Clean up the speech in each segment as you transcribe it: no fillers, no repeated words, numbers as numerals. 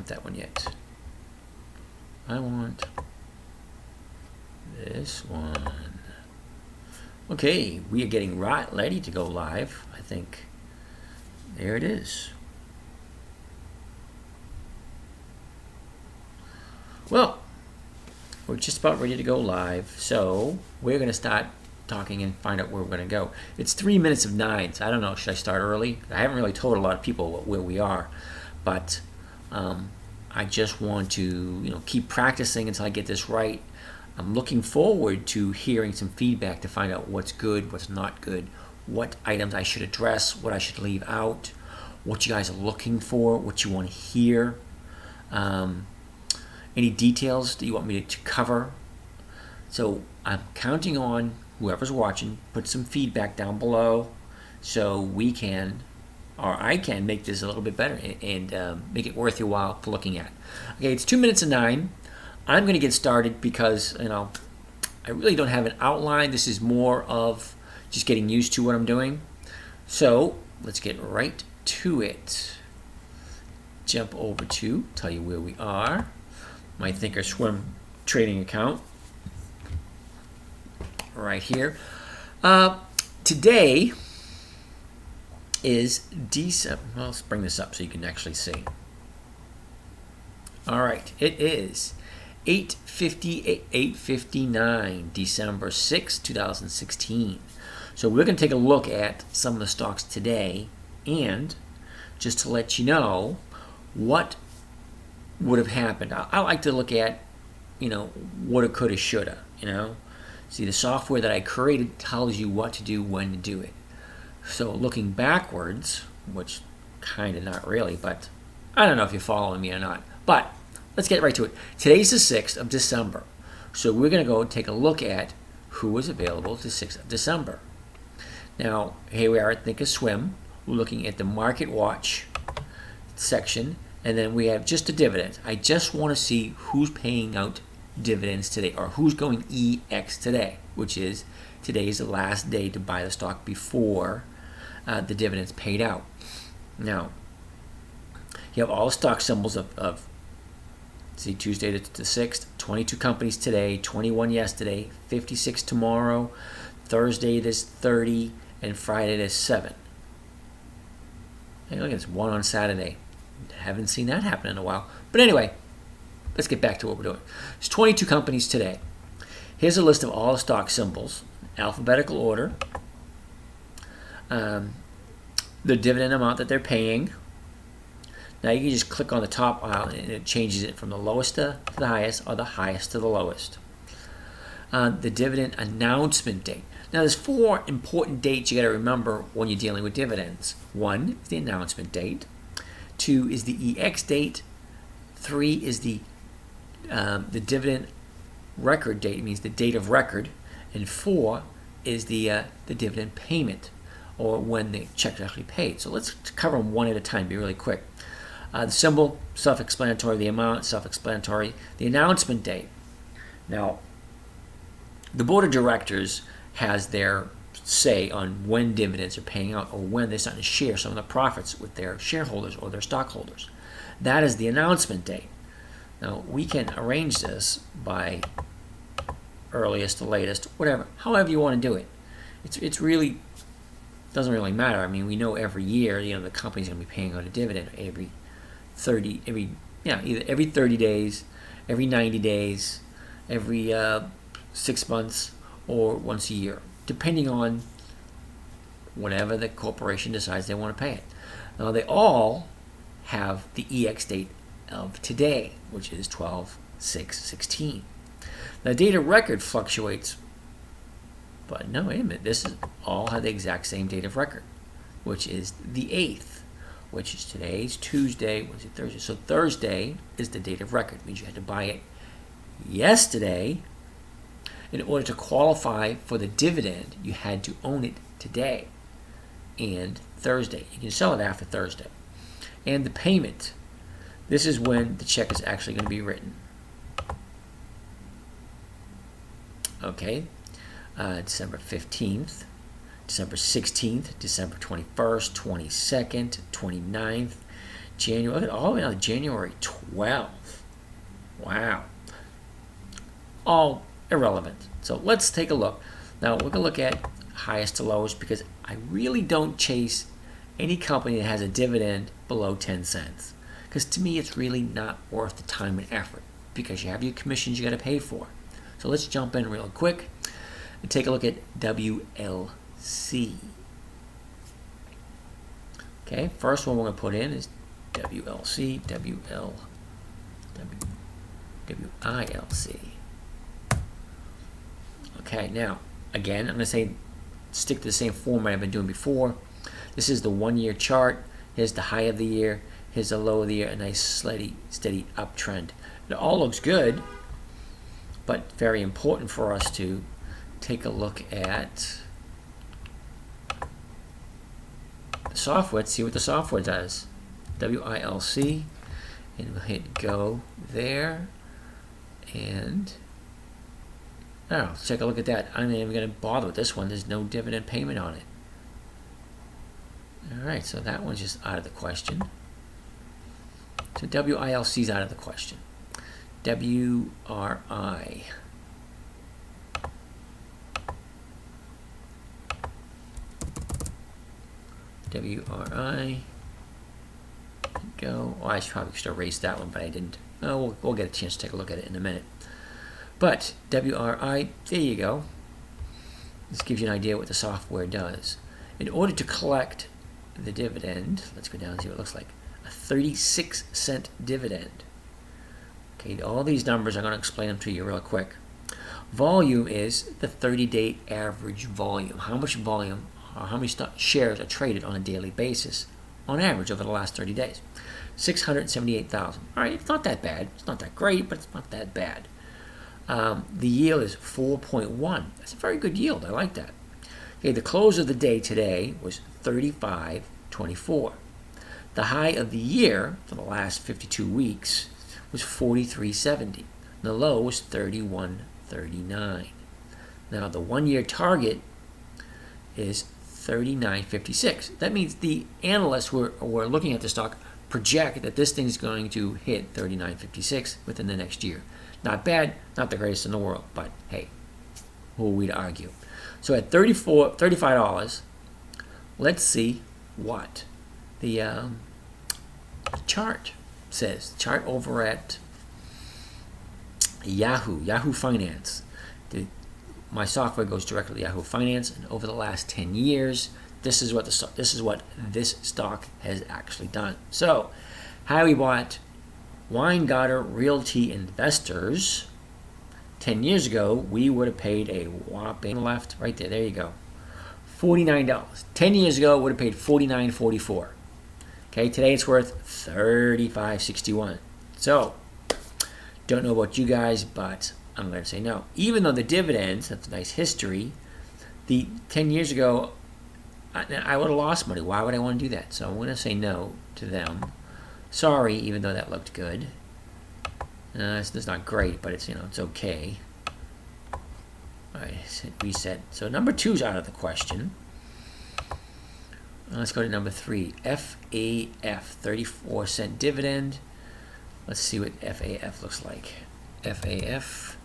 want that one yet. I want this one. Okay, we are getting ready to go live, I think. There it is. Well, we're just about ready to go live, so we're going to start talking and find out where we're going to go. It's 3 minutes of 9, so I don't know, should I start early? I haven't really told a lot of people where we are, but I just want to keep practicing until I get this right. I'm looking forward to hearing some feedback to find out what's good, what's not good, what items I should address, what I should leave out, what you guys are looking for, what you want to hear, any details that you want me to cover. So I'm counting on whoever's watching, put some feedback down below so we can, or I can, make this a little bit better and make it worth your while for looking at. Okay, it's 2 minutes of 9. I'm going to get started because I really don't have an outline. This is more of just getting used to what I'm doing. So let's get right to it. Jump over to tell you where we are. My Thinkorswim trading account right here. Today is December. Well, let's bring this up so you can actually see. All right, it is 8:59, December 6, 2016. So we're going to take a look at some of the stocks today, and just to let you know what would have happened. I like to look at, woulda, coulda, shoulda. See, the software that I created tells you what to do, when to do it. So looking backwards, which kind of not really, but I don't know if you're following me or not. But let's get right to it. Today's the 6th of December. So we're going to go take a look at who was available the 6th of December. Now, here we are at Thinkorswim. We're looking at the Market Watch section, and then we have just a dividend. I just want to see who's paying out dividends today, or who's going EX today, which is today is the last day to buy the stock before the dividends paid out. Now, you have all the stock symbols of see, Tuesday the 6th, 22 companies today, 21 yesterday, 56 tomorrow, Thursday there's 30, and Friday there's 7. Hey, look, it's 1 on Saturday. Haven't seen that happen in a while. But anyway, let's get back to what we're doing. There's 22 companies today. Here's a list of all the stock symbols, alphabetical order, the dividend amount that they're paying. Now you can just click on the top aisle and it changes it from the lowest to the highest, or the highest to the lowest. The dividend announcement date. Now there's 4 important dates you got to remember when you're dealing with dividends. 1 is the announcement date. 2 is the EX date. 3 is the dividend record date. It means the date of record. And 4 is the dividend payment, or when the check is actually paid. So let's cover them one at a time. Be really quick. The symbol, self-explanatory. The amount, self-explanatory. The announcement date. Now, the board of directors has their say on when dividends are paying out, or when they're starting to share some of the profits with their shareholders or their stockholders. That is the announcement date. Now, we can arrange this by earliest to latest, whatever, however you want to do it. It's really doesn't really matter. I mean, we know every year, the company's going to be paying out a dividend either every 30 days, every 90 days, every 6 months, or once a year, depending on whatever the corporation decides they want to pay it. Now, they all have the EX date of today, which is 12/6/16. Now, date of record fluctuates, but no, wait a minute. This is all have the exact same date of record, which is the 8th, which is today's Tuesday. Was it Thursday? So Thursday is the date of record. It means you had to buy it yesterday. In order to qualify for the dividend, you had to own it today and Thursday. You can sell it after Thursday. And the payment. This is when the check is actually going to be written. Okay. December 15th, December 16th, December 21st, 22nd, 29th, January, look at all the way down to January 12th. Wow. All irrelevant. So let's take a look. Now we're going to look at highest to lowest because I really don't chase any company that has a dividend below 10 cents. Because to me, it's really not worth the time and effort because you have your commissions you got to pay for. So let's jump in real quick and take a look at WLC. Okay, first one we're going to put in is WLC, WILC. Okay, now, again, I'm going to say stick to the same format I've been doing before. This is the 1 year chart. Here's the high of the year. Here's the low of the year. A nice steady uptrend. It all looks good, but very important for us to take a look at the software. Let's see what the software does. WILC, and we'll hit go there, and let's take a look at that. I'm not even going to bother with this one. There's no dividend payment on it. Alright, so that one's just out of the question. So WILC is out of the question. WRI. WRI. Go. Oh, I probably should erase that one, but I didn't. Oh, we'll get a chance to take a look at it in a minute. But WRI, there you go. This gives you an idea what the software does. In order to collect the dividend, let's go down and see what it looks like. A 36-cent dividend. Okay, all these numbers, I'm going to explain them to you real quick. Volume is the 30-day average volume. How much volume, or how many shares are traded on a daily basis, on average, over the last 30 days. 678,000. All right, it's not that bad. It's not that great, but it's not that bad. The yield is 4.1. That's a very good yield. I like that. Okay, the close of the day today was 35.24. The high of the year for the last 52 weeks was 43.70. The low was 31.39. Now the 1 year target is 39.56. That means the analysts who are looking at the stock project that this thing is going to hit 39.56 within the next year. Not bad, not the greatest in the world, but hey, who are we to argue? So at $35, let's see what the chart says. Chart over at Yahoo Finance. My software goes directly to Yahoo Finance, and over the last 10 years, this is what this stock has actually done. So, how we bought Weingarten Realty Investors 10 years ago, we would have paid a whopping left right there. There you go, $49. 10 years ago, would have paid $49.44. Okay, today it's worth $35.61. So, don't know about you guys, but I'm going to say no. Even though the dividends, that's a nice history, the 10 years ago, I would have lost money. Why would I want to do that? So I'm going to say no to them. Sorry, even though that looked good. It's not great, but it's it's okay. All right, hit reset. So number 2 is out of the question. Let's go to number 3. FAF, 34-cent dividend. Let's see what FAF looks like. FAF.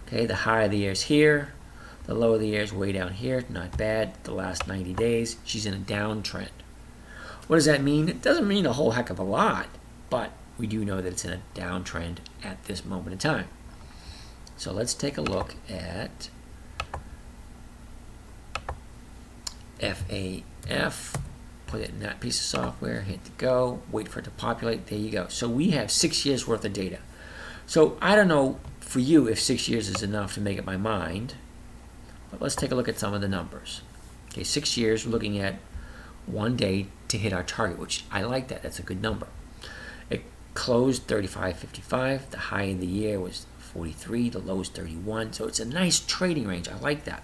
Okay, the high of the year is here. The low of the year is way down here. Not bad. The last 90 days, she's in a downtrend. What does that mean? It doesn't mean a whole heck of a lot, but we do know that it's in a downtrend at this moment in time. So let's take a look at FAF. Put it in that piece of software. Hit the go. Wait for it to populate. There you go. So we have 6 years worth of data. So I don't know for you if 6 years is enough to make up my mind. But let's take a look at some of the numbers. Okay, 6 years, we're looking at 1 day to hit our target, which I like that. That's a good number. It closed 35.55. The high of the year was 43. The low is 31. So it's a nice trading range. I like that.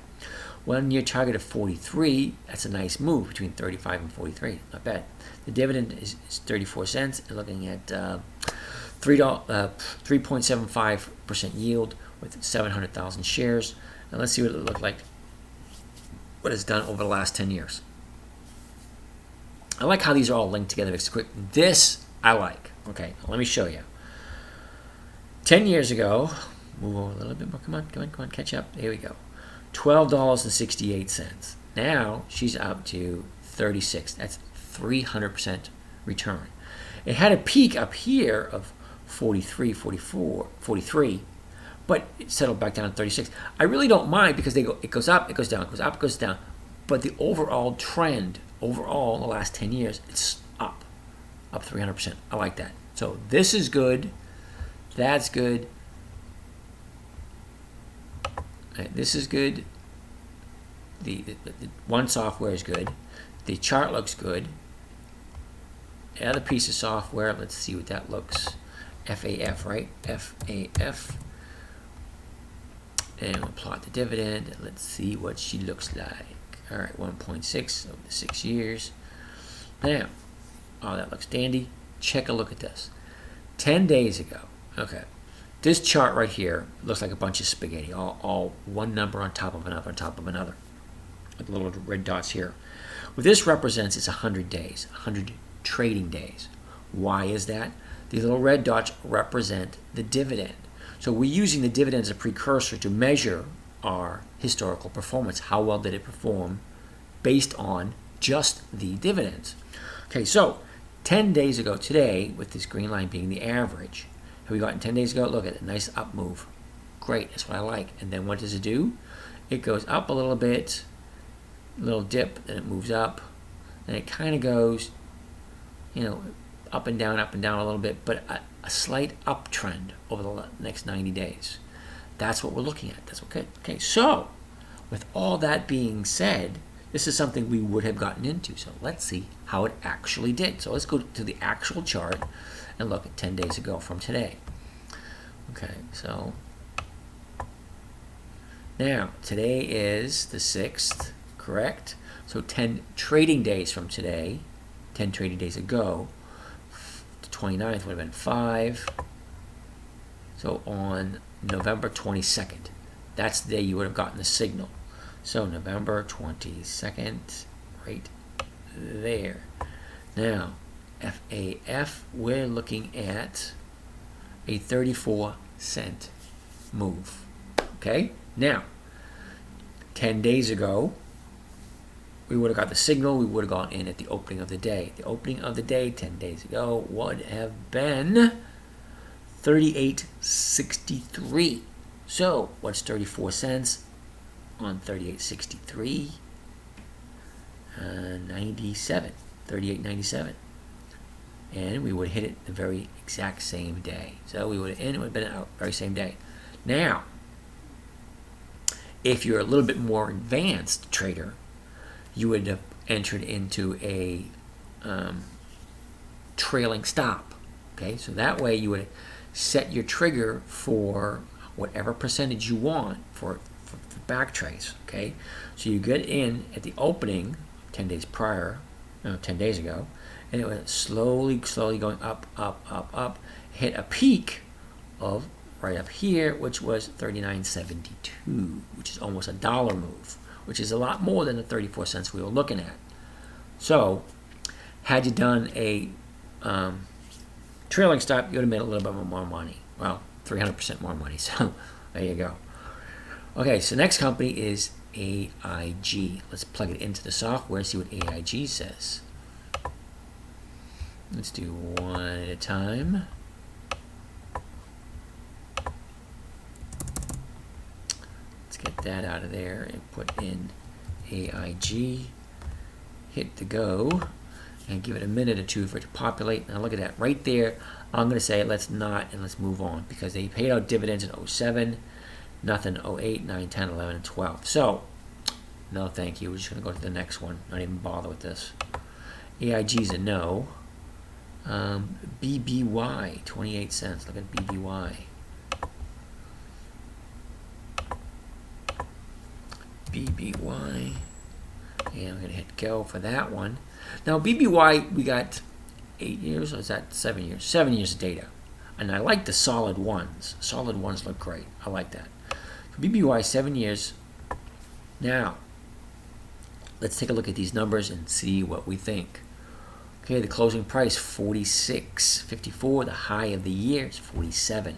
1 year target of 43. That's a nice move between 35 and 43. Not bad. The dividend is 34 cents. And looking at 3.75% yield with 700,000 shares. And let's see what it looked like, what it's done over the last 10 years. I like how these are all linked together. It's quick. This I like. Okay, let me show you. 10 years ago, move over a little bit more. Come on, catch up. There we go. $12.68. Now she's up to 36. That's 300% return. It had a peak up here of 43, 44, 43, but it settled back down to 36. I really don't mind because it goes up, it goes down, it goes up, it goes down. But the overall trend, overall in the last 10 years, it's up 300%. I like that. So this is good. That's good. This is good. The one software is good. The chart looks good. The other piece of software, let's see what that looks. FAF, right? FAF. And we'll plot the dividend. Let's see what she looks like. All right, 1.6 over the 6 years. Now, oh, that looks dandy. Check a look at this. 10 days ago, okay, this chart right here looks like a bunch of spaghetti, all one number on top of another on top of another, with little red dots here. What this represents is 100 days, 100 trading days. Why is that? These little red dots represent the dividend. So we're using the dividend as a precursor to measure our historical performance. How well did it perform based on just the dividends? Okay, so 10 days ago today, with this green line being the average, have we gotten 10 days ago? Look at it, nice up move. Great, that's what I like. And then what does it do? It goes up a little bit, a little dip, then it moves up, and it kind of goes, you know, up and down a little bit, but a slight uptrend over the next 90 days. That's what we're looking at. That's okay. Okay, so with all that being said, this is something we would have gotten into. So let's see how it actually did. So let's go to the actual chart and look at 10 days ago from today. Okay, so now today is the 6th, correct? So 10 trading days from today, 10 trading days ago, the 29th would have been 5. So on November 22nd, that's the day you would have gotten the signal. So November 22nd, right there. Now, FAF, we're looking at a 34-cent move. Okay? Now, 10 days ago, we would have got the signal. We would have gone in at the opening of the day. The opening of the day 10 days ago would have been 38.63. So, what's 34 cents on 38.63? 97. 38.97. And we would hit it the very exact same day. So we would have in, it would have been out very same day. Now, if you're a little bit more advanced trader, you would have entered into a trailing stop. Okay, so that way you would set your trigger for whatever percentage you want for back trace. Okay, so you get in at the opening 10 days prior, no, 10 days ago, and it was slowly going up, hit a peak of right up here, which was 39.72, which is almost a dollar move, which is a lot more than the 34 cents we were looking at. So, had you done a trailing stop, you would have made a little bit more money. Well, 300% more money. So, there you go. Okay, so next company is AIG. Let's plug it into the software and see what AIG says. Let's do one at a time. Let's get that out of there and put in AIG. Hit the go and give it a minute or two for it to populate. Now look at that right there. I'm going to say let's not and let's move on because they paid out dividends in 07, nothing 08, 9, 10, 11, and 12. So, no thank you. We're just going to go to the next one. Not even bother with this. AIG's a no. BBY, 28 cents. Look at BBY. BBY. And I'm going to hit go for that one. Now, BBY, we got 8 years, or is that 7 years? 7 years of data. And I like the solid ones. Solid ones look great. I like that. BBY, 7 years. Now, let's take a look at these numbers and see what we think. Okay, the closing price, 46.54. The high of the year is 47.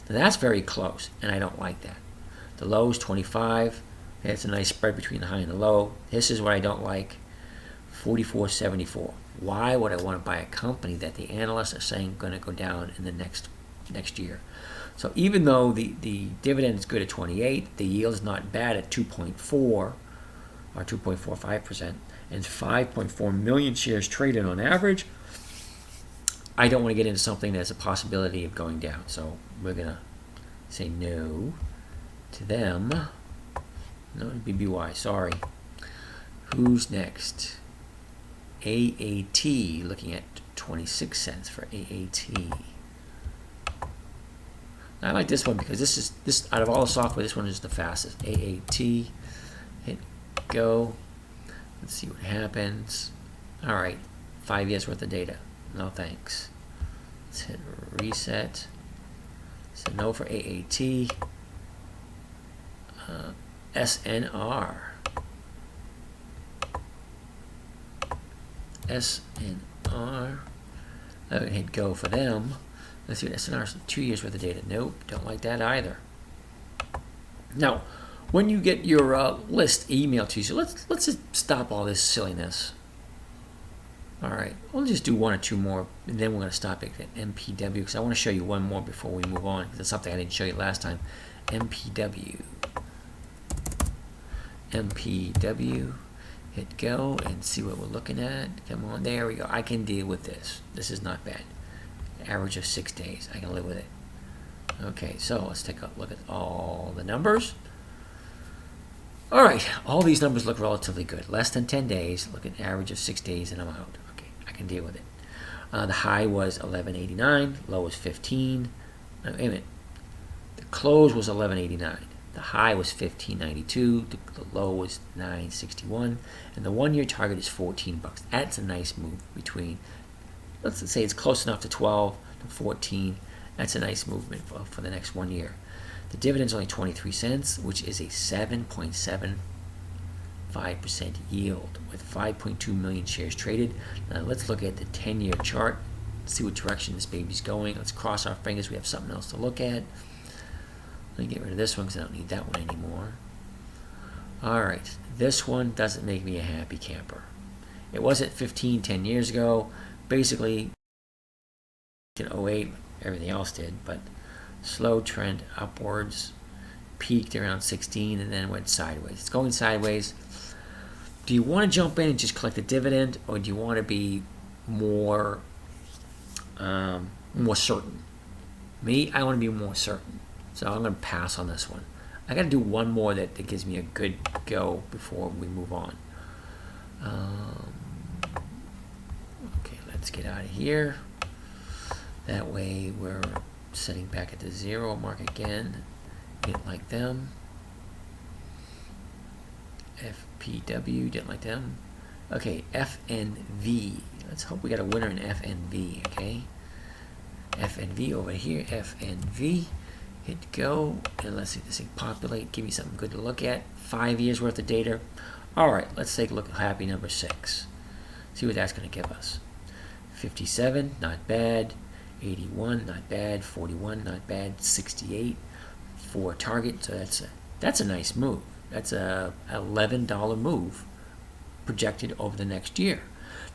Now that's very close, and I don't like that. The low is 25. That's a nice spread between the high and the low. This is what I don't like, 44.74. Why would I want to buy a company that the analysts are saying going to go down in the next year? So even though the dividend is good at 28, the yield is not bad at 2.4 or 2.45%, and 5.4 million shares traded on average, I don't want to get into something that has a possibility of going down. So we're going to say no to them. No, BBY, sorry. Who's next? AAT, looking at 26 cents for AAT. I like this one because this out of all the software, this one is the fastest. AAT, hit go. Let's see what happens. All right, 5 years worth of data. No thanks. Let's hit reset. So no for AAT. SNR. SNR. Hit go for them. Let's see what SNR is. 2 years worth of data. Nope, don't like that either. Now, when you get your list emailed to you, so let's just stop all this silliness. All right, we'll just do one or two more, and then we're going to stop it at MPW because I want to show you one more before we move on because it's something I didn't show you last time. MPW. MPW. Hit go and see what we're looking at. Come on, there we go. I can deal with this. This is not bad. Average of 6 days. I can live with it. Okay, so let's take a look at all the numbers. All right, all these numbers look relatively good. Less than 10 days. Look at average of 6 days, and I'm out. Okay, I can deal with it. The high was 11.89. Low was 15. Wait a minute. The close was 11.89. The high was 15.92. The low was 9.61, and the 1 year target is 14 bucks. That's a nice move between. Let's say it's close enough to 12 to 14. That's a nice movement for the next 1 year. The dividend's only 23 cents, which is a 7.75% yield with 5.2 million shares traded. Now let's look at the 10-year chart, see what direction this baby's going. Let's cross our fingers. We have something else to look at. Let me get rid of this one because I don't need that one anymore. All right, this one doesn't make me a happy camper. It was at 15 10 years ago. Basically, in 08, everything else did, but slow trend upwards, peaked around 16, and then went sideways. It's going sideways. Do you want to jump in and just collect the dividend, or do you want to be more certain? Me, I want to be more certain. So I'm going to pass on this one. I got to do one more that gives me a good go before we move on. Okay, let's get out of here. That way we're setting back at the 0 mark again. Didn't like them. FPW, didn't like them. Okay, FNV. Let's hope we got a winner in FNV, okay? FNV over here, FNV. Hit go, and let's see this thing populate. Give me something good to look at. 5 years worth of data. All right, let's take a look at happy number 6. See what that's going to give us. 57, not bad. 81, not bad. 41, not bad. 68 for target. So that's a nice move. That's a $11 move projected over the next year.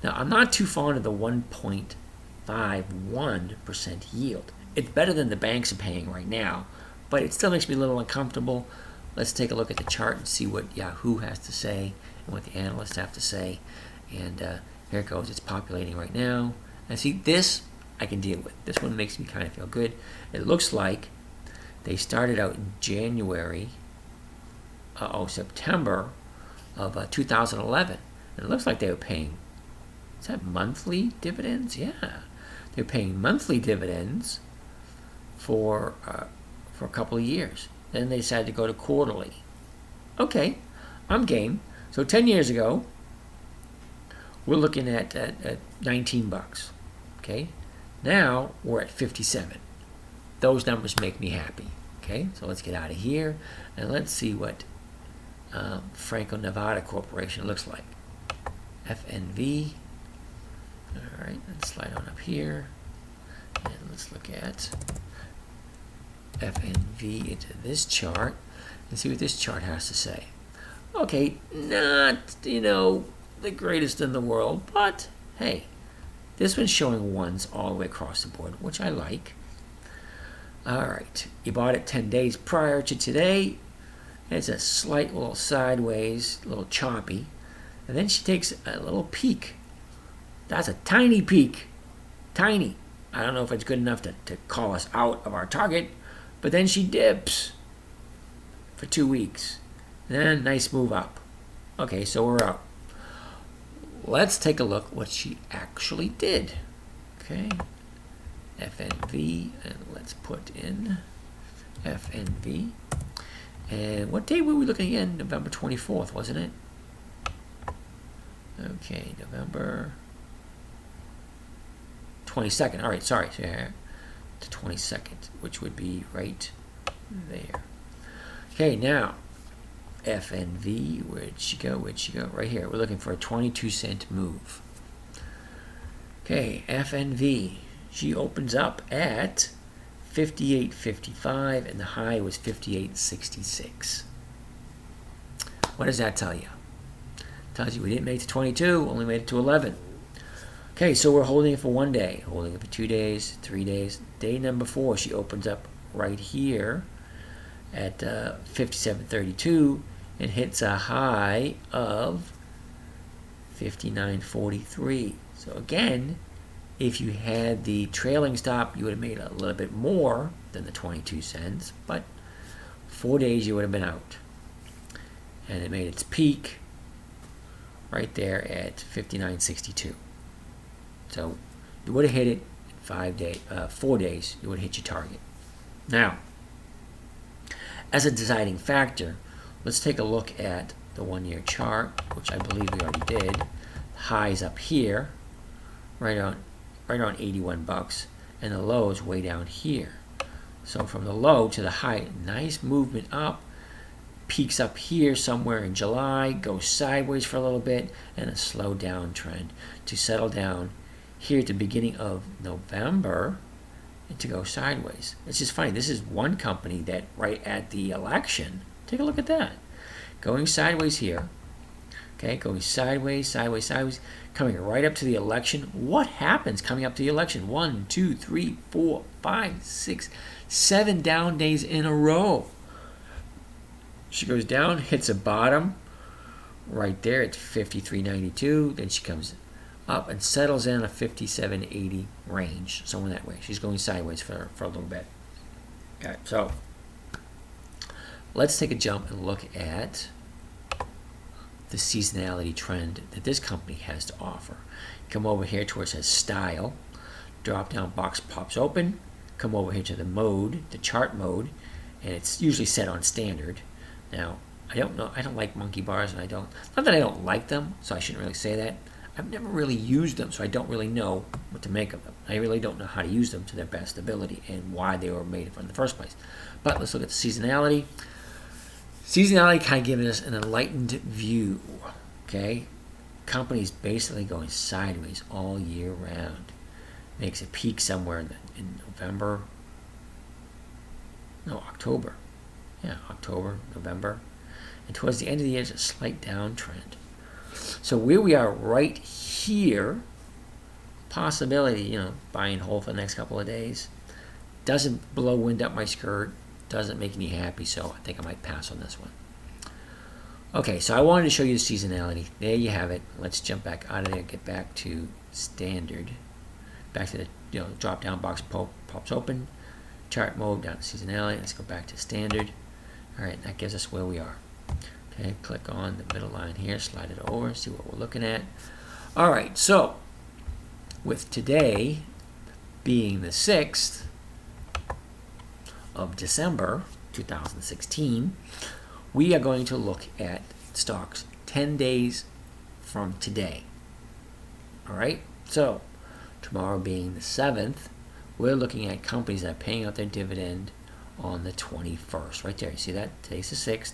Now, I'm not too fond of the 1.51% yield. It's better than the banks are paying right now, but it still makes me a little uncomfortable. Let's take a look at the chart and see what Yahoo has to say and what the analysts have to say. And here it goes. It's populating right now. And see, this I can deal with. This one makes me kind of feel good. It looks like they started out in September of 2011. And it looks like they were paying, is that monthly dividends? Yeah. They're paying monthly dividends for a couple of years. Then they decided to go to quarterly. Okay, I'm game. So 10 years ago, we're looking at 19 bucks. Okay, now we're at 57. Those numbers make me happy. Okay, so let's get out of here and let's see what Franco-Nevada Corporation looks like. FNV. All right, let's slide on up here, and let's look at FNV into this chart and see what this chart has to say. Okay, not, the greatest in the world, but hey, this one's showing ones all the way across the board, which I like. All right, you bought it 10 days prior to today. It's a slight little sideways, a little choppy. And then she takes a little peek. That's a tiny peek. Tiny. I don't know if it's good enough to call us out of our target, but then she dips for 2 weeks. And then nice move up. Okay, so we're out. Let's take a look what she actually did. Okay. FNV, and let's put in FNV. And what day were we looking at? November 24th, wasn't it? Okay, November 22nd. All right, sorry. The 22nd, which would be right there. Okay, now, FNV, where'd she go? Right here. We're looking for a 22-cent move. Okay, FNV. She opens up at 58.55, and the high was 58.66. What does that tell you? It tells you we didn't make it to 22, only made it to 11. Okay, so we're holding it for 1 day, holding it for 2 days, 3 days. Day number 4, she opens up right here at 57.32 and hits a high of 59.43. So again, if you had the trailing stop, you would have made a little bit more than the 22 cents, but 4 days you would have been out. And it made its peak right there at 59.62. So you would have hit it in 4 days, you would have hit your target. Now, as a deciding factor, let's take a look at the 1-year chart, which I believe we already did. Highs up here, right on 81 bucks, and the low is way down here. So from the low to the high, nice movement up, peaks up here somewhere in July, goes sideways for a little bit, and a slow downtrend to settle down here at the beginning of November and to go sideways. It's just funny. This is one company that right at the election, take a look at that, going sideways here. Okay, going sideways, coming right up to the election. What happens coming up to the election? 1, 2, 3, 4, 5, 6, 7 down days in a row. She goes down, hits a bottom right there at 53.92. Then she comes up and settles in a 57.80 range, somewhere that way. She's going sideways for a little bit. Okay, so let's take a jump and look at the seasonality trend that this company has to offer. Come over here to where it says style, drop down box pops open, come over here to the mode, the chart mode, and it's usually set on standard. Now, I don't like monkey bars, and not that I don't like them, so I shouldn't really say that. I've never really used them, so I don't really know what to make of them. I really don't know how to use them to their best ability and why they were made in the first place. But let's look at the seasonality. Seasonality kind of giving us an enlightened view, okay? Companies basically going sideways all year round. Makes a peak somewhere in October. Yeah, October, November. And towards the end of the year, it's a slight downtrend. So where we are right here, possibility, buy and hold for the next couple of days. Doesn't blow wind up my skirt. Doesn't make me happy, so I think I might pass on this one. Okay, so I wanted to show you the seasonality. There you have it. Let's jump back out of there, get back to standard. Back to the drop down box pops open. Chart mode down to seasonality. Let's go back to standard. All right, that gives us where we are. Okay, click on the middle line here, slide it over, see what we're looking at. All right, so with today being the 6th of December 2016, we are going to look at stocks 10 days from today. All right, so tomorrow being the 7th, we're looking at companies that are paying out their dividend on the 21st. Right there, you see that? Today's the 6th,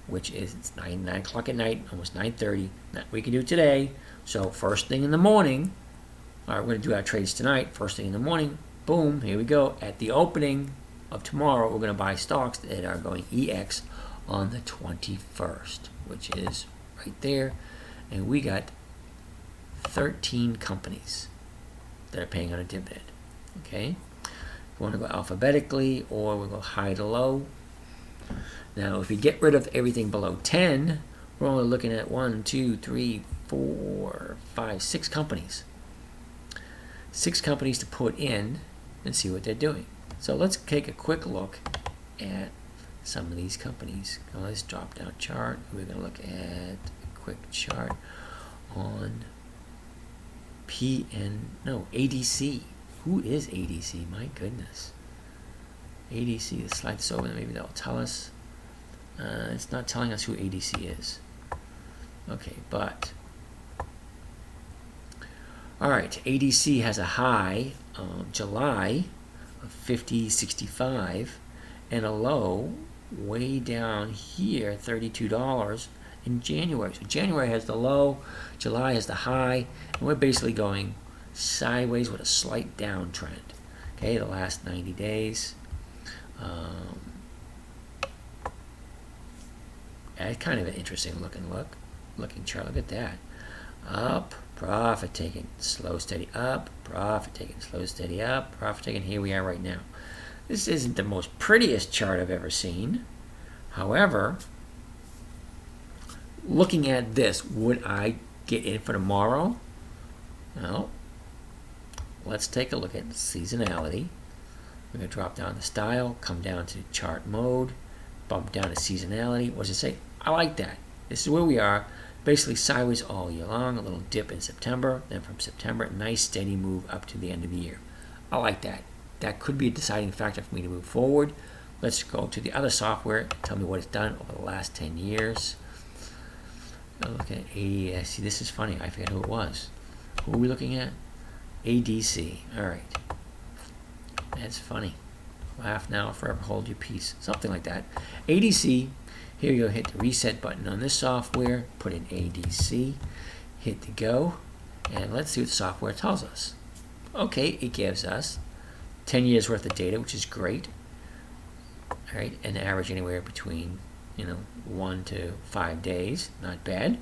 which is 9 o'clock at night, almost 9:30. We can do today. So first thing in the morning, All right, we're going to do our trades tonight, first thing in the morning. Boom, here we go. At the opening of tomorrow, we're going to buy stocks that are going EX on the 21st, which is right there. And we got 13 companies that are paying on a dividend. Okay, we want to go alphabetically, or we'll go high to low. Now, if we get rid of everything below 10, we're only looking at 1, 2, 3, 4, 5, 6 companies. 6 companies to put in and see what they're doing. So let's take a quick look at some of these companies. Go to this drop-down chart. We're going to look at a quick chart on ADC. Who is ADC? My goodness. ADC, let's slide this over, maybe that'll tell us. It's not telling us who ADC is. Okay, but all right, ADC has a high July of 50.65 and a low way down here, $32 in January. So January has the low, July has the high, and we're basically going sideways with a slight downtrend. Okay, the last 90 days. That's kind of an interesting looking chart. Look at that. Up, profit taking, slow, steady up, profit taking, slow, steady up, profit taking. Here we are right now. This isn't the most prettiest chart I've ever seen. However, looking at this, would I get in for tomorrow? Well, let's take a look at seasonality. We're going to drop down to style, come down to chart mode, bump down to seasonality. What does it say? I like that. This is where we are. Basically sideways all year long, a little dip in September, then from September, a nice steady move up to the end of the year. I like that. That could be a deciding factor for me to move forward. Let's go to the other software. Tell me what it's done over the last 10 years. Look at ADC. See, this is funny. I forget who it was. Who are we looking at? ADC. All right. That's funny. Laugh now, forever hold your peace. Something like that. ADC. Here you go. Hit the reset button on this software. Put in ADC. Hit the go. And let's see what the software tells us. Okay, it gives us 10 years worth of data, which is great. All right, an average anywhere between 1 to 5 days, not bad.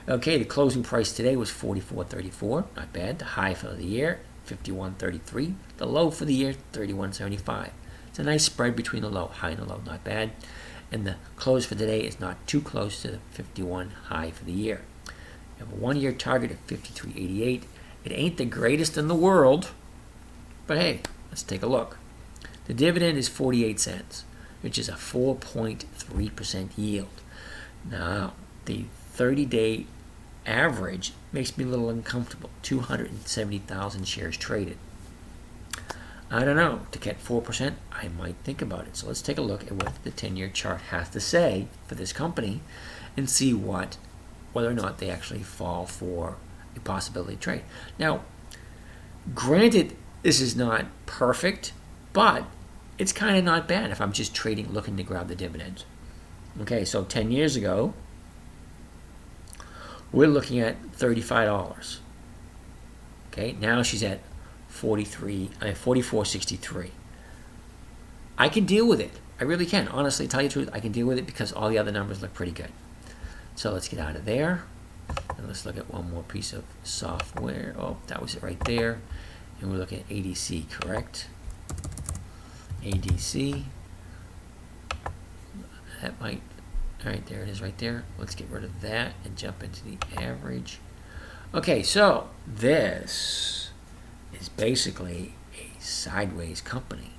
Okay, the closing price today was $44.34, not bad. The high for the year, $51.33. The low for the year, $31.75. It's a nice spread between the high and the low, not bad. And the close for today is not too close to the 51 high for the year. You have a 1-year target of 53.88. It ain't the greatest in the world, but hey, let's take a look. The dividend is 48 cents, which is a 4.3% yield. Now, the 30-day average makes me a little uncomfortable. 270,000 shares traded. I don't know. To get 4%, I might think about it. So let's take a look at what the 10-year chart has to say for this company and see whether or not they actually fall for a possibility trade. Now, granted, this is not perfect, but it's kind of not bad if I'm just trading, looking to grab the dividends. Okay, so 10 years ago, we're looking at $35. Okay, now she's at $44.63. I can deal with it. I really can. Honestly, tell you the truth, I can deal with it because all the other numbers look pretty good. So let's get out of there. And let's look at one more piece of software. Oh, that was it right there. And we're looking at ADC, correct? ADC. That might, all right, there it is right there. Let's get rid of that and jump into the average. Okay, so this is basically a sideways company.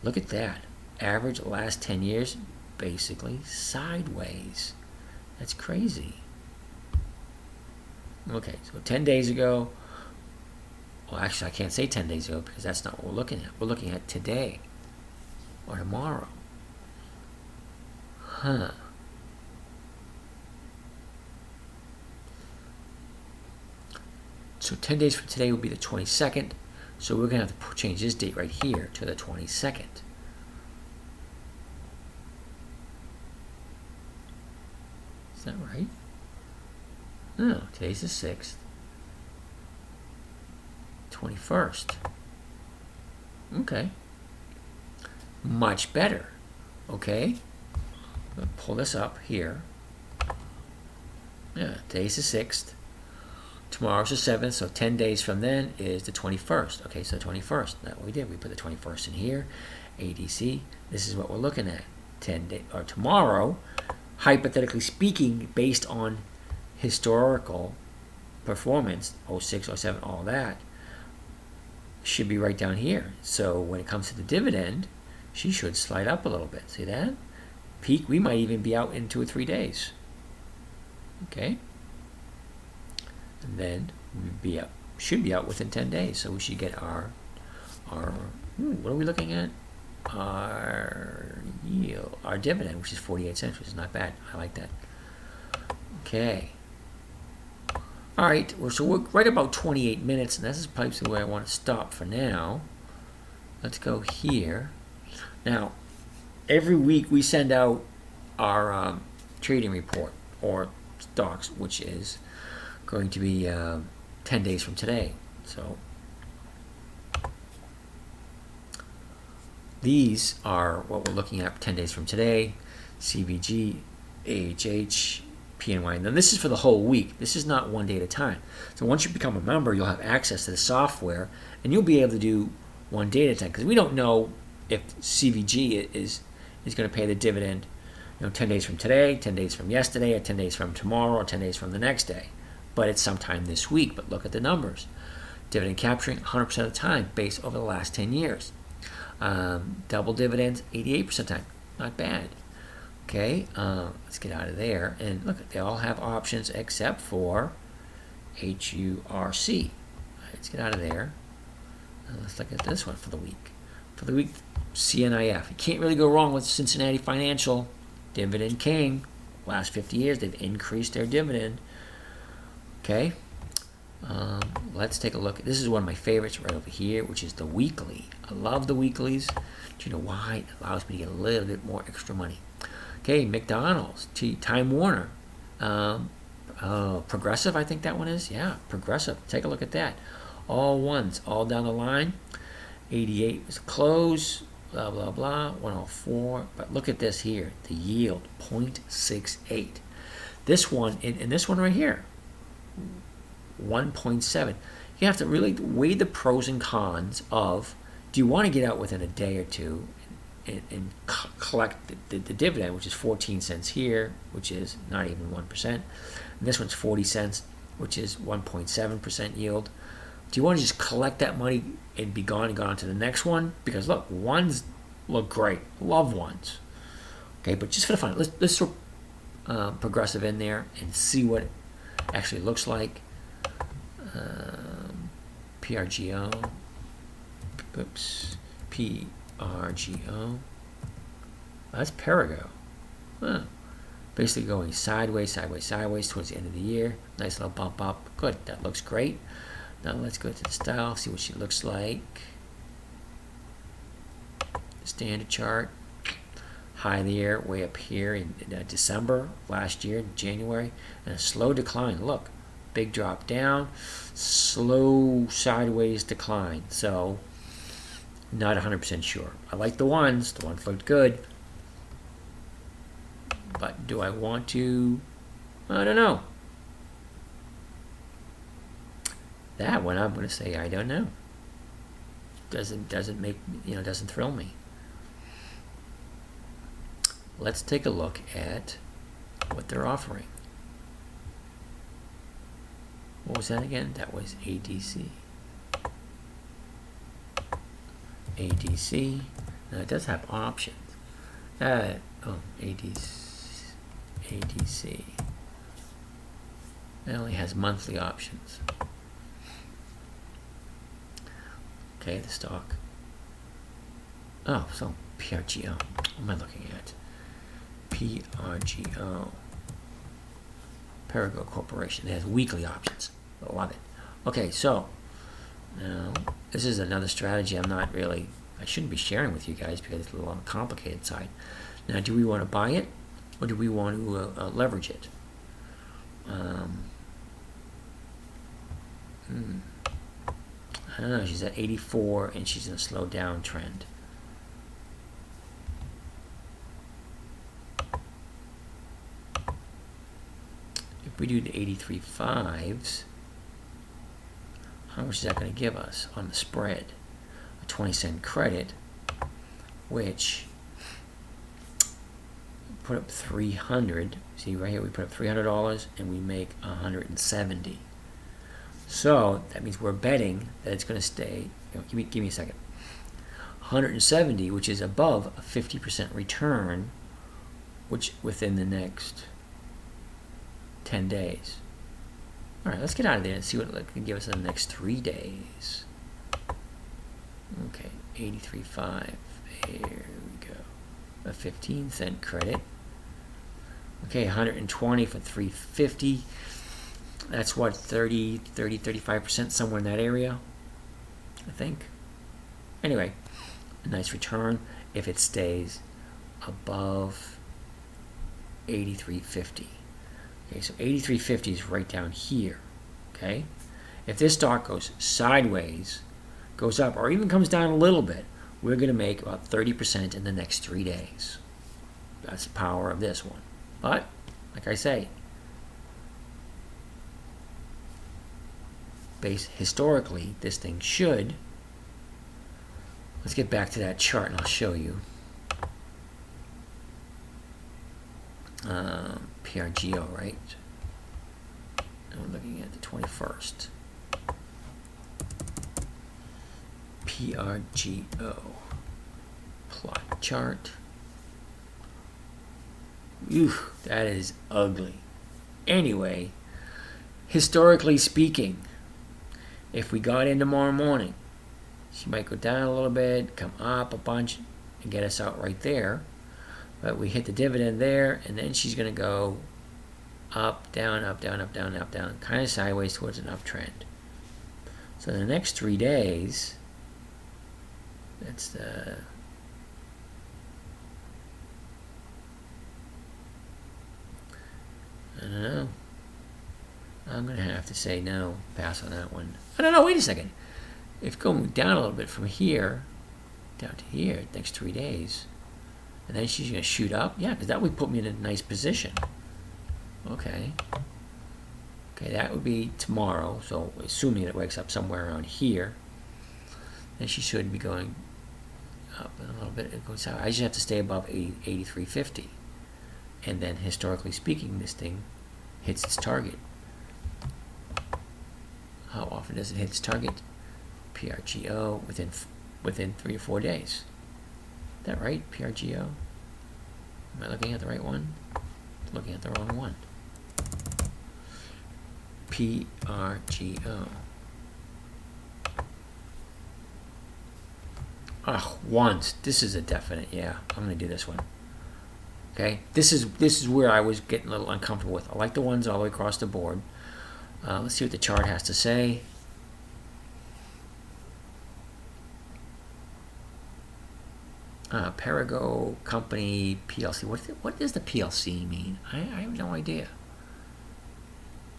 Look at that. Average last 10 years, basically sideways. That's crazy. Okay, so 10 days ago, well, actually, I can't say 10 days ago because that's not what we're looking at. We're looking at today or tomorrow. Huh. So 10 days from today will be the 22nd. So we're going to have to change this date right here to the 22nd. Is that right? No, today's the 6th. 21st. Okay. Much better. Okay. I'll pull this up here. Yeah, today's the 6th. Tomorrow's the 7th, so 10 days from then is the 21st. Okay, so 21st. That's what we did. We put the 21st in here. ADC. This is what we're looking at. 10 days or tomorrow, hypothetically speaking, based on historical performance, 06, 07, all that, should be right down here. So when it comes to the dividend, she should slide up a little bit. See that? Peak, we might even be out in 2 or 3 days. Okay? And then we'd be out, should be out within 10 days. So we should get our what are we looking at? Our yield, our dividend, which is 48 cents, which is not bad. I like that. Okay. All right, so we're right about 28 minutes, and this is probably the way I want to stop for now. Let's go here. Now, every week we send out our trading report, or stocks, which is going to be 10 days from today. So these are what we're looking at 10 days from today. CVG, AHH, PNY. Now this is for the whole week. This is not one day at a time. So once you become a member, you'll have access to the software, and you'll be able to do one day at a time, because we don't know if CVG is going to pay the dividend, 10 days from today, 10 days from yesterday, or 10 days from tomorrow, or 10 days from the next day. But it's sometime this week. But look at the numbers. Dividend capturing 100% of the time based over the last 10 years. Double dividends 88% of the time. Not bad. Okay, let's get out of there. And look, they all have options except for HURC. Let's get out of there. Let's look at this one for the week. For the week, CNIF. You can't really go wrong with Cincinnati Financial. Dividend king. Last 50 years, they've increased their dividend. Okay, let's take a look. This is one of my favorites right over here, which is the weekly. I love the weeklies. Do you know why? It allows me to get a little bit more extra money. Okay, McDonald's, Time Warner, Progressive, I think that one is. Yeah, Progressive. Take a look at that. All ones, all down the line. 88 was the close, blah, blah, blah, 104. But look at this here, the yield, 0.68. This one, and this one right here, 1.7. You have to really weigh the pros and cons of, do you want to get out within a day or two and collect the dividend, which is 14 cents here, which is not even 1%. And this one's 40 cents, which is 1.7% yield. Do you want to just collect that money and be gone and go on to the next one? Because look, ones look great. Love ones. Okay, but just for the fun, let's throw Progressive in there and see what it actually looks like. PRGO. Oops. PRGO. That's Perigo. Huh. Basically going sideways, sideways, sideways towards the end of the year. Nice little bump up. Good. That looks great. Now let's go to the style, see what she looks like. Standard chart. High of the year, way up here in December last year, January. And a slow decline. Look. Big drop down. Slow sideways decline. So, not 100% sure. I like the ones. The ones looked good. But do I want to? I don't know. That one I'm going to say I don't know. Doesn't make, doesn't thrill me. Let's take a look at what they're offering. What was that again? That was ADC. ADC. Now it does have options. ADC. It only has monthly options. Okay, the stock. Oh, so PRGO. What am I looking at? PRGO. Perigo Corporation. It has weekly options. I love it. Okay, so now this is another strategy I shouldn't be sharing with you guys because it's a little on the complicated side. Now, do we want to buy it or do we want to leverage it? I don't know, she's at 84 and she's in a slow down trend. If we do the 83.5s, how much is that going to give us on the spread? A 20-cent credit, which put up 300. See right here, we put up $300 and we make 170. So that means we're betting that it's going to stay. Give me a second. 170, which is above a 50% return, which within the next 10 days. All right, let's get out of there and see what it can give us in the next 3 days. Okay, 83.5. There we go. A 15-cent credit. Okay, 120 for 350. That's what, 35%, somewhere in that area, I think. Anyway, a nice return if it stays above 83.50. Okay, so 83.50 is right down here. Okay, if this stock goes sideways, goes up, or even comes down a little bit, we're going to make about 30% in the next 3 days. That's the power of this one. But, like I say, historically, this thing should. Let's get back to that chart and I'll show you. PRGO, right? And we're looking at the 21st. PRGO. Plot chart. Ew, that is ugly. Anyway, historically speaking, if we got in tomorrow morning, she might go down a little bit, come up a bunch, and get us out right there. But we hit the dividend there, and then she's going to go up, down, up, down, up, down, up, down, kind of sideways towards an uptrend. So the next 3 days, that's the... I don't know. I'm going to have to say no, pass on that one. I don't know, wait a second. If going down a little bit from here, down to here, next 3 days, and then she's going to shoot up, yeah, because that would put me in a nice position. Okay. Okay, that would be tomorrow, so assuming it wakes up somewhere around here, then she should be going up a little bit. It goes out. I just have to stay above 83.50. And then, historically speaking, this thing hits its target. How often does it hit its target? PRGO within 3 or 4 days. Is that right? PRGO? Am I looking at the right one? Looking at the wrong one. PRGO. Ah, once. This is a definite. Yeah, I'm gonna do this one. Okay, this is where I was getting a little uncomfortable with. I like the ones all the way across the board. Let's see what the chart has to say. Perigo Company PLC. What does the PLC mean? I have no idea.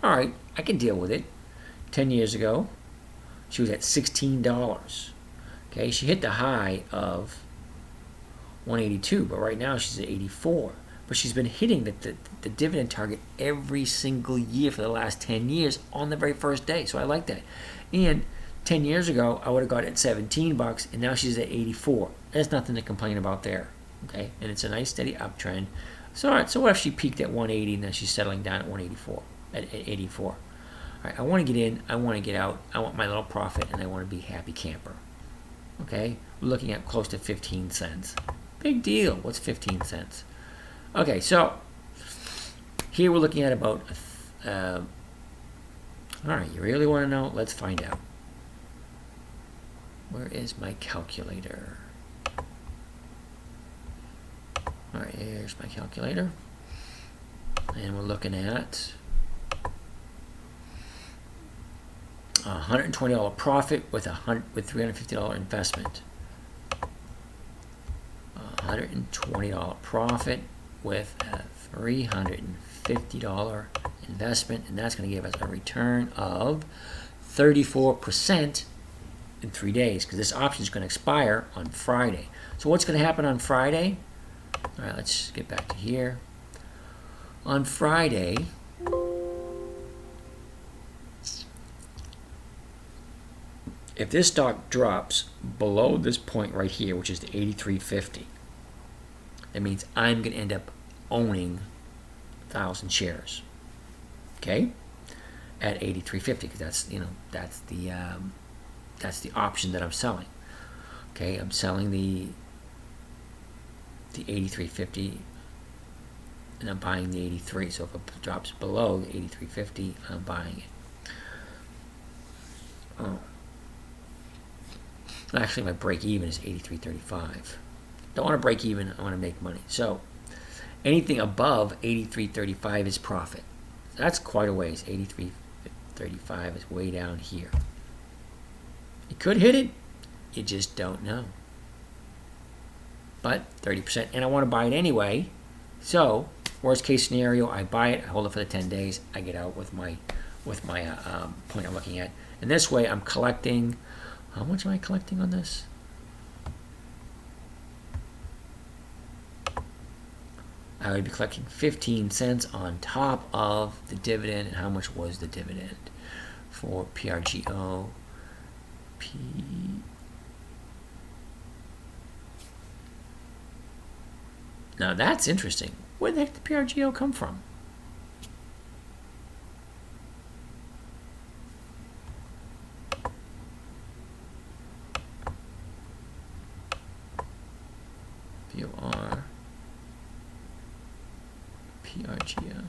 All right, I can deal with it. 10 years ago, she was at $16. Okay, she hit the high of 182, but right now she's at 84. But she's been hitting the dividend target every single year for the last 10 years on the very first day. So I like that. And 10 years ago, I would have got it at $17, and now she's at 84. There's nothing to complain about there. Okay, and it's a nice steady uptrend. So all right, so what if she peaked at 180 and then she's settling down at 184, at 84? All right, I want to get in, I want to get out, I want my little profit, and I want to be happy camper. Okay, we're looking at close to 15 cents. Big deal. What's 15 cents? Okay, so here we're looking at about, all right, you really want to know? Let's find out. Where is my calculator? All right, here's my calculator. And we're looking at $120 profit with $350 investment. $120 profit with a $350 investment, and that's going to give us a return of 34% in 3 days, because this option is going to expire on Friday. So what's going to happen on Friday? All right, let's get back to here. On Friday, if this stock drops below this point right here, which is the 83.50, that means I'm going to end up owning 1,000 shares. Okay, at 83.50, because that's the option that I'm selling. Okay, I'm selling the 83.50, and I'm buying the 83. So if it drops below the 83.50, I'm buying it. Oh, actually, my break even is 83.35. Don't want to break even. I want to make money. So anything above 83.35 is profit. That's quite a ways. 83.35 is way down here. You could hit it. You just don't know. But 30%, and I want to buy it anyway. So worst case scenario, I buy it, I hold it for the 10 days, I get out with my point I'm looking at. And this way, I'm collecting. How much am I collecting on this? I would be collecting 15 cents on top of the dividend. And how much was the dividend for PRGO? Now that's interesting. Where the heck did PRGO come from? POR. PRGO.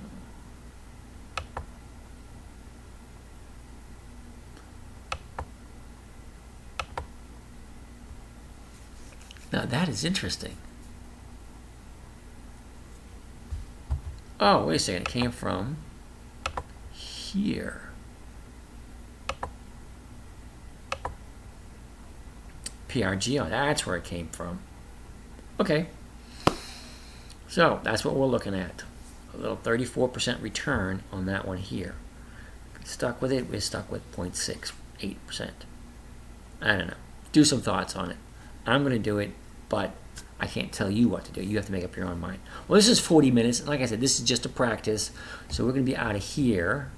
Now that is interesting. Oh, wait a second. It came from here. PRGO. That's where it came from. Okay. So that's what we're looking at. A little 34% return on that one here. Stuck with it. We're stuck with 0.68%. I don't know. Do some thoughts on it. I'm going to do it, but I can't tell you what to do. You have to make up your own mind. Well, this is 40 minutes. Like I said, this is just a practice. So we're going to be out of here.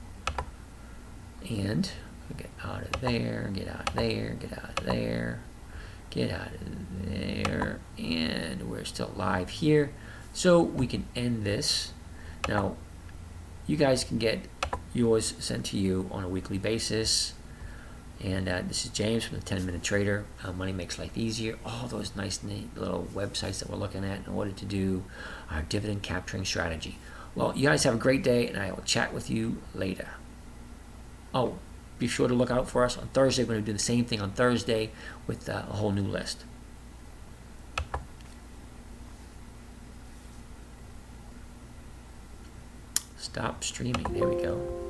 And get out of there, get out of there, get out of there, get out of there. And we're still live here. So we can end this. Now, you guys can get yours sent to you on a weekly basis. And this is James from the 10-Minute Trader. Money Makes Life Easier. All those nice little websites that we're looking at in order to do our dividend capturing strategy. Well, you guys have a great day, and I will chat with you later. Oh, be sure to look out for us on Thursday. We're going to do the same thing on Thursday with a whole new list. Stop streaming. There we go.